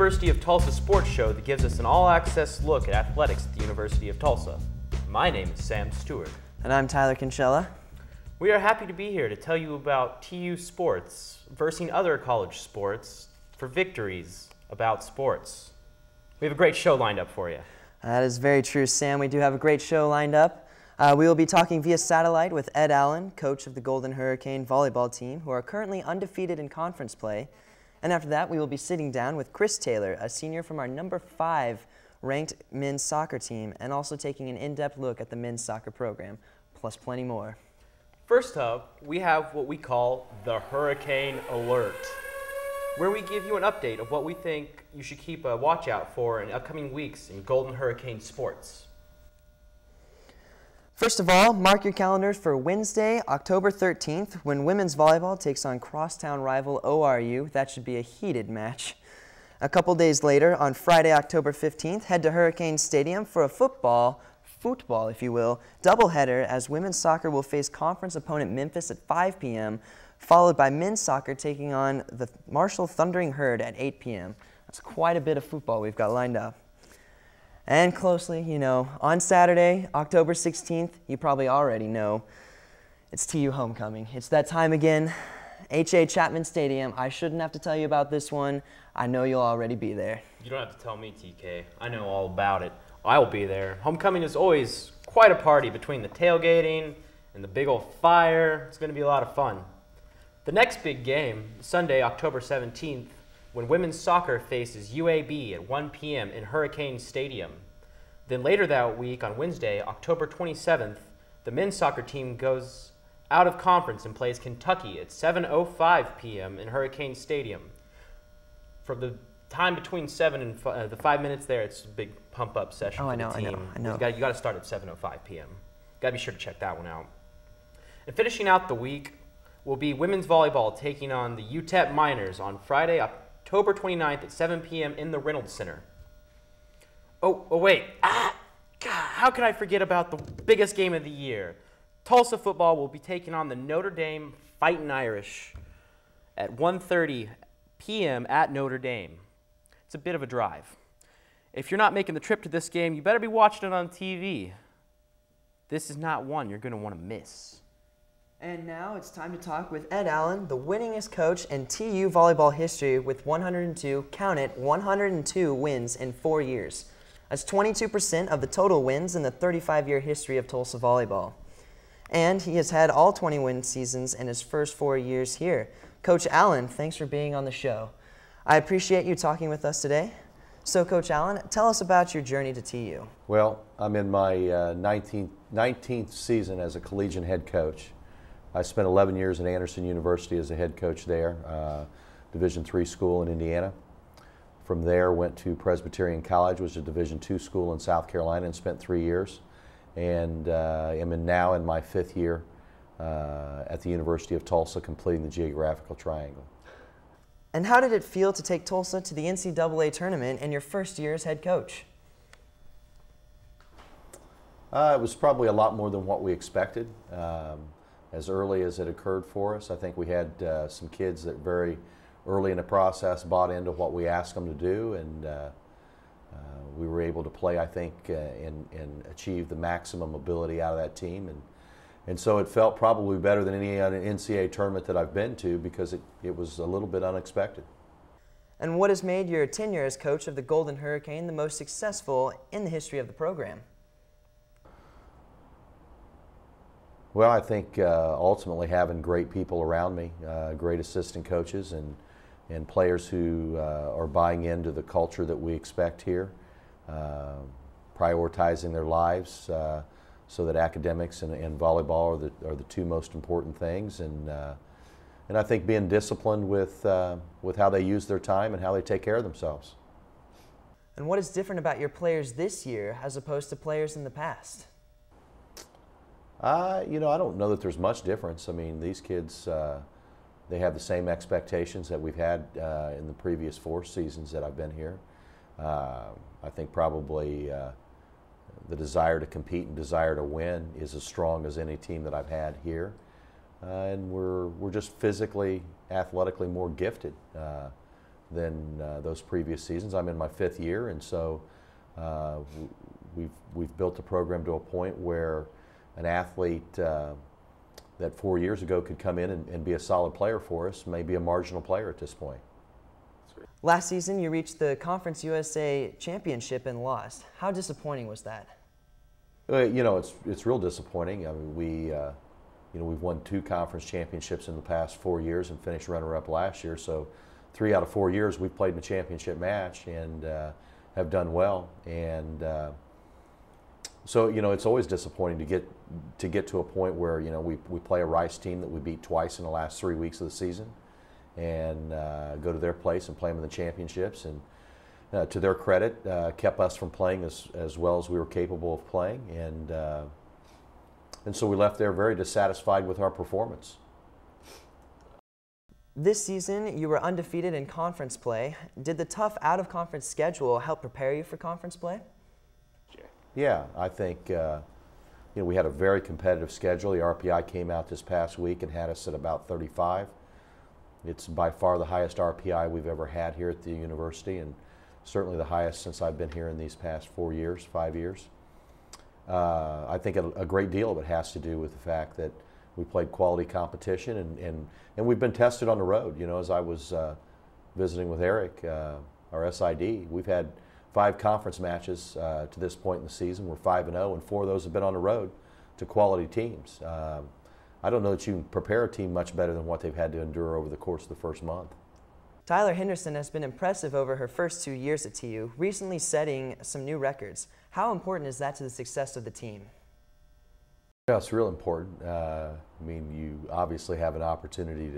University of Tulsa sports show that gives us an all-access look at athletics at the University of Tulsa. My name is Sam Stewart. And I'm Tyler Kinsella. We are happy to be here to tell you about TU sports, versing other college sports for victories about sports. We have a great show lined up for you. That is very true, Sam. We do have a great show lined up. We will be talking via satellite with Ed Allen, coach of the Golden Hurricane volleyball team, who are currently undefeated in conference play. And after that, we will be sitting down with Chris Taylor, a senior from our number 5 ranked men's soccer team, and also taking an in-depth look at the men's soccer program, plus plenty more. First up, we have what we call the Hurricane Alert, where we give you an update of what we think you should keep a watch out for in upcoming weeks in Golden Hurricane sports. First of all, mark your calendars for Wednesday, October 13th, when women's volleyball takes on crosstown rival ORU. That should be a heated match. A couple days later, on Friday, October 15th, head to Hurricane Stadium for a football, if you will, doubleheader as women's soccer will face conference opponent Memphis at 5 p.m., followed by men's soccer taking on the Marshall Thundering Herd at 8 p.m. That's quite a bit of football we've got lined up. And closely, on Saturday, October 16th, you probably already know, it's TU homecoming. It's that time again, H.A. Chapman Stadium. I shouldn't have to tell you about this one. I know you'll already be there. You don't have to tell me, TK. I know all about it. I'll be there. Homecoming is always quite a party between the tailgating and the big old fire. It's going to be a lot of fun. The next big game, Sunday, October 17th, when women's soccer faces UAB at 1 p.m. in Hurricane Stadium. Then later that week, on Wednesday, October 27th, the men's soccer team goes out of conference and plays Kentucky at 7:05 p.m. in Hurricane Stadium. From the time between 7 and the 5 minutes there, it's a big pump-up session for the team. I know. You got to start at 7:05 p.m. Got to be sure to check that one out. And finishing out the week will be women's volleyball taking on the UTEP Miners on Friday, October 29th at 7 p.m. in the Reynolds Center. Oh wait. God, how can I forget about the biggest game of the year? Tulsa football will be taking on the Notre Dame Fightin' Irish at 1:30 p.m. at Notre Dame. It's a bit of a drive. If you're not making the trip to this game, you better be watching it on TV. This is not one you're going to want to miss. And now it's time to talk with Ed Allen, the winningest coach in TU volleyball history with 102, count it, 102 wins in 4 years. That's 22% of the total wins in the 35-year history of Tulsa volleyball. And he has had all 20 win seasons in his first 4 years here. Coach Allen, thanks for being on the show. I appreciate you talking with us today. So, Coach Allen, tell us about your journey to TU. Well, I'm in my 19th season as a collegiate head coach. I spent 11 years at Anderson University as a head coach there, Division III school in Indiana. From there, went to Presbyterian College, which is a Division II school in South Carolina, and spent 3 years. And am now in my 5th year at the University of Tulsa, completing the geographical triangle. And how did it feel to take Tulsa to the NCAA tournament in your first year as head coach? It was probably a lot more than what we expected. As early as it occurred for us, I think we had some kids that very early in the process bought into what we asked them to do, and we were able to play, I think, and achieve the maximum ability out of that team. And so it felt probably better than any NCAA tournament that I've been to, because it was a little bit unexpected. And what has made your tenure as coach of the Golden Hurricane the most successful in the history of the program? Well, I think ultimately having great people around me, great assistant coaches and players who are buying into the culture that we expect here, prioritizing their lives so that academics and volleyball are the two most important things, and I think being disciplined with how they use their time and how they take care of themselves. And what is different about your players this year as opposed to players in the past? I don't know that there's much difference. I mean, these kids, they have the same expectations that we've had in the previous 4 seasons that I've been here. I think probably the desire to compete and desire to win is as strong as any team that I've had here. And we're just physically, athletically more gifted than those previous seasons. I'm in my 5th year, and so we've built the program to a point where an athlete that 4 years ago could come in and be a solid player for us may be a marginal player at this point. Last season, you reached the Conference USA Championship and lost. How disappointing was that? You know, it's real disappointing. I mean, we've won 2 conference championships in the past 4 years and finished runner-up last year. So 3 out of 4 years we've played in a championship match and have done well. And so, you know, it's always disappointing to get to a point where, you know, we play a Rice team that we beat twice in the last 3 weeks of the season, and go to their place and play them in the championships. And to their credit, kept us from playing as well as we were capable of playing. And so we left there very dissatisfied with our performance. This season, you were undefeated in conference play. Did the tough out-of-conference schedule help prepare you for conference play? Yeah, I think you know, we had a very competitive schedule. The RPI came out this past week and had us at about 35. It's by far the highest RPI we've ever had here at the university, and certainly the highest since I've been here in these past 5 years. I think a great deal of it has to do with the fact that we played quality competition, and we've been tested on the road. You know, as I was visiting with Eric, our SID, we've had 5 conference matches to this point in the season. We're 5-0, and 4 of those have been on the road to quality teams. I don't know that you can prepare a team much better than what they've had to endure over the course of the first month. Tyler Henderson has been impressive over her first 2 years at TU, recently setting some new records. How important is that to the success of the team? Yeah, it's real important. I mean, you obviously have an opportunity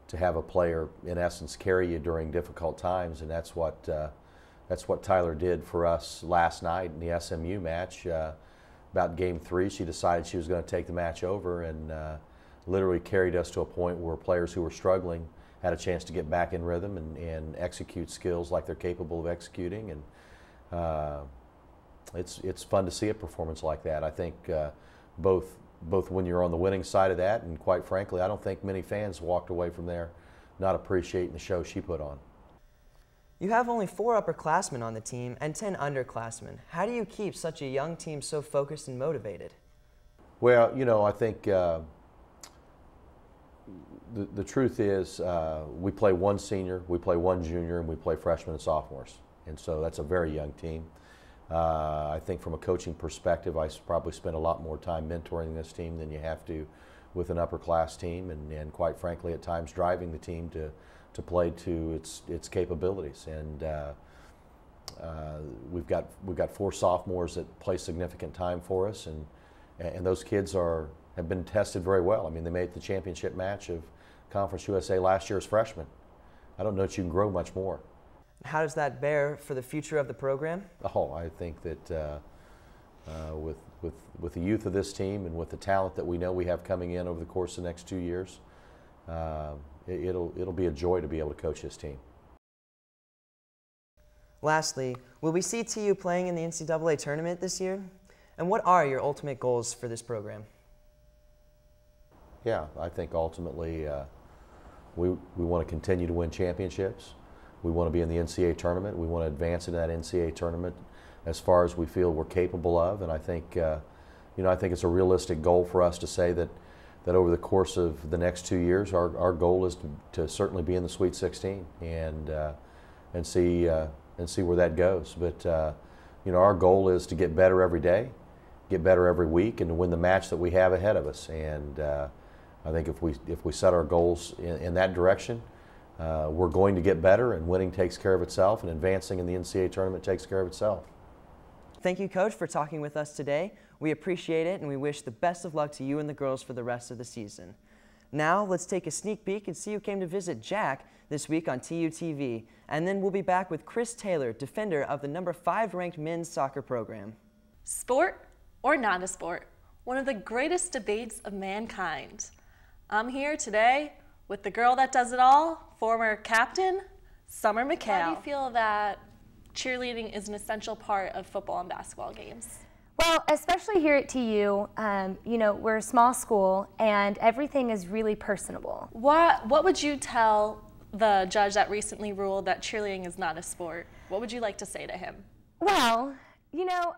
to have a player, in essence, carry you during difficult times, and that's what Tyler did for us last night in the SMU match. About game 3, she decided she was going to take the match over, and literally carried us to a point where players who were struggling had a chance to get back in rhythm and execute skills like they're capable of executing. And it's fun to see a performance like that. I think both when you're on the winning side of that, and quite frankly, I don't think many fans walked away from there not appreciating the show she put on. You have only 4 upperclassmen on the team and 10 underclassmen. How do you keep such a young team so focused and motivated? Well, you know, I think the truth is we play 1 senior, we play 1 junior, and we play freshmen and sophomores. And so that's a very young team. I think from a coaching perspective, I probably spend a lot more time mentoring this team than you have to with an upper class team, and quite frankly at times driving the team to play to its capabilities. And we've got 4 sophomores that play significant time for us, and those kids have been tested very well. I mean, they made the championship match of Conference USA last year as freshmen. I don't know that you can grow much more. How does that bear for the future of the program? Oh, I think that with the youth of this team and with the talent that we know we have coming in over the course of the next 2 years, it'll be a joy to be able to coach this team. Lastly, will we see TU playing in the NCAA tournament this year? And what are your ultimate goals for this program? Yeah, I think ultimately we want to continue to win championships. We want to be in the NCAA tournament. We want to advance in that NCAA tournament as far as we feel we're capable of. And I think, I think it's a realistic goal for us to say that over the course of the next 2 years, our goal is to certainly be in the Sweet 16 and see where that goes. But our goal is to get better every day, get better every week, and to win the match that we have ahead of us. And I think if we set our goals in that direction, we're going to get better, and winning takes care of itself, and advancing in the NCAA tournament takes care of itself. Thank you, Coach, for talking with us today. We appreciate it, and we wish the best of luck to you and the girls for the rest of the season. Now, let's take a sneak peek and see who came to visit Jack this week on TU TV. And then we'll be back with Chris Taylor, defender of the number 5 ranked men's soccer program. Sport or not a sport? One of the greatest debates of mankind. I'm here today with the girl that does it all, former captain, Summer McHale. How do you feel that cheerleading is an essential part of football and basketball games? Well, especially here at TU, we're a small school and everything is really personable. What would you tell the judge that recently ruled that cheerleading is not a sport. What would you like to say to him? Well, you know,